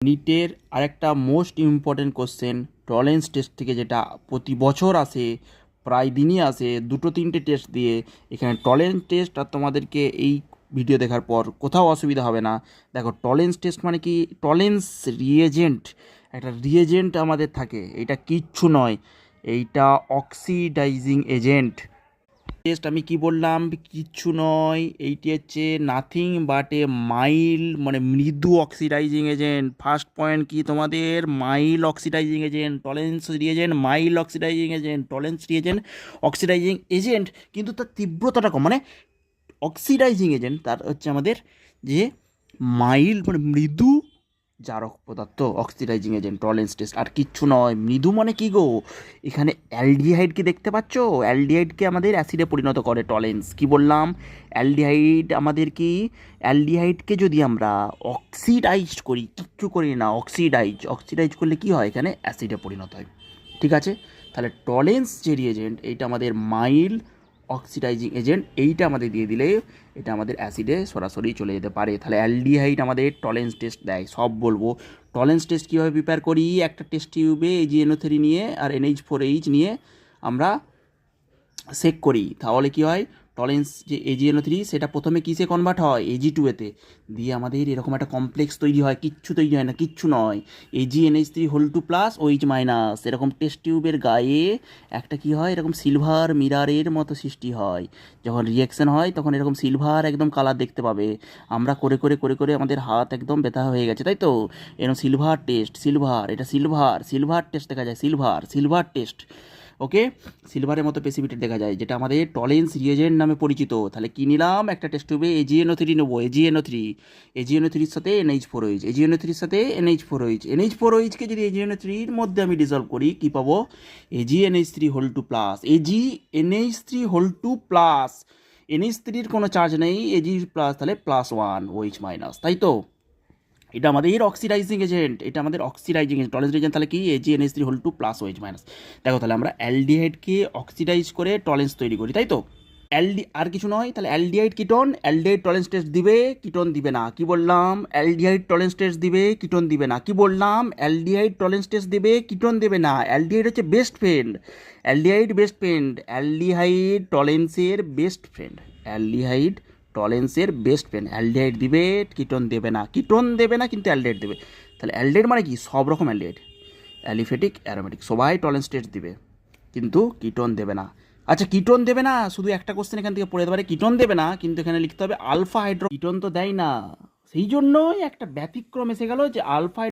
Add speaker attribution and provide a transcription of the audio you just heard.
Speaker 1: নিটের আরেকটা most important question Tollens test থেকে, যেটা প্রতি বছর আসে, প্রায় দিনই আসে, দুটো তিনটে টেস্ট দিয়ে। এখানে টলেন্স টেস্ট আর তোমাদেরকে এই ভিডিও দেখার পর কোথাও অসুবিধা হবে না। দেখো, টলেন্স টেস্ট মানে কি? টলেন্স রিয়েজেন্ট, একটা রিয়েজেন্ট আমাদের থাকে, এটা কিচ্ছু নয়, এইটা অক্সিডাইজিং এজেন্ট। টেস্ট আমি কি বললাম? কিচ্ছু নয়, এইটি হচ্ছে নাথিং বাট এ মাইল, মানে মৃদু অক্সিডাইজিং এজেন্ট। ফার্স্ট পয়েন্ট কি তোমাদের? Mild oxidising agent. Tollens reagent mild oxidising agent, Tollens reagent oxidising agent, কিন্তু তার তীব্রতাটা কম। মানে অক্সিডাইজিং এজেন্ট তার হচ্ছে আমাদের যে মাইল, মানে মৃদু জারক পদার্থ, অক্সিডাইজিং এজেন্ট, টলেন্স টেস্ট, আর কিচ্ছু নয়। মৃদু মানে কি গো? এখানে অ্যালডিহাইডকে দেখতে পাচ্ছ? অ্যালডিহাইডকে আমাদের অ্যাসিডে পরিণত করে টলেন্স। কি বললাম? অ্যালডিহাইড আমাদের কি? অ্যালডিহাইডকে যদি আমরা অক্সিডাইজ করি, কিচ্ছু করি না, অক্সিডাইজ করলে কি হয়? এখানে অ্যাসিডে পরিণত হয়। ঠিক আছে, তাহলে টলেন্স যে রিয়েজেন্ট, এইটা আমাদের মাইল অক্সিডাইজিং এজেন্ট, এইটা আমাদের দিয়ে দিলে এটা আমাদের অ্যাসিডে সরাসরি চলে যেতে পারে। তাহলে অ্যালডিহাইড আমাদের টলেন্স টেস্ট দেয়, সব বলবো। টলেন্স টেস্ট কীভাবে প্রিপেয়ার করি? একটা টেস্ট টিউবে AgNO3 নিয়ে আর NH4H নিয়ে আমরা সেক করি, তাহলে কি হয়? টলেন্স যে AgNO3 সেটা প্রথমে কিসে কনভার্ট হয়? Ag2-তে, দিয়ে আমাদের এরকম একটা কমপ্লেক্স তৈরি হয়। কিচ্ছু তৈরি হয় না, কিচ্ছু নয়। AgNH3 প্লাস OH মাইনাস, এরকম টেস্ট টিউবের গায়ে একটা কি হয়? এরকম সিলভার মিরারের মতো সৃষ্টি হয়। যখন রিয়াকশন হয় তখন এরকম সিলভার একদম কালার দেখতে পাবে। আমরা করে করে করে করে আমাদের হাত একদম ব্যথা হয়ে গেছে, তাই তো? এরকম সিলভার টেস্ট, সিলভার, এটা সিলভার টেস্ট দেখা যায়, সিলভার টেস্ট। ওকে, সিলভারের মতো প্রেসিপিটেট দেখা যায়, যেটা আমাদের টলেন্স রিয়েজেন্ট নামে পরিচিত। তাহলে কি নিলাম? একটা টেস্ট টিউবে AgNO3 নেবো, AgNO3 সাথে NH4OH, AgNO3 সাথে NH4OH কে যদি AgNO3 মধ্যে আমি ডিজলভ করি, কি পাবো? AgNH3 প্লাস, AgNH3 প্লাস, NH3-র কোনো চার্জ নেই, Ag প্লাস, তাহলে +1 OH মাইনাস, তাই তো? এটা আমাদের অক্সিডাইজিং এজেন্ট, টলেন্স রিজেন্ট। তাহলে কি? AgNH3 plus OH minus. দেখো, তাহলে আমরা অ্যালডিহাইডকে অক্সিডাইজ করে টলেন্স তৈরি করি, তাই তো? আর কিছু নয়। তাহলে aldehyde ketone, aldehyde Tollens test দিবে, কিটোন দিবে না। কি বললাম? অ্যালডিহাইড টলেন্স টেস্ট দিবে, কিটোন দিবে না। কি বললাম? অ্যালডিহাইড টলেন্স টেস্ট দিবে, কিটোন দেবে না। অ্যালডিহাইড হচ্ছে বেস্ট ফ্রেন্ড, অ্যালডিহাইড টলেন্সের বেস্ট ফ্রেন্ড, অ্যালডিহাইড দিবে, কিটোন দেবে না, কিন্তু অ্যালডিহাইড দেবে। তাহলে অ্যালডিহাইড মানে কি? সব রকম অ্যালডিহাইড, অ্যালিফেটিক, অ্যারোমেটিক, সবাই টলেন্স টেস্ট দিবে, কিন্তু কিটোন দেবে না। আচ্ছা, কিটোন দেবে না, শুধু একটা কোশ্চেন এখান থেকে পড়ে যেতে পারে, কিটোন দেবে না, কিন্তু এখানে লিখতে হবে আলফা হাইড্রো, কিটোন তো দেয় না। সেই জন্যই একটা ব্যতিক্রম এসে গেল, যে আলফা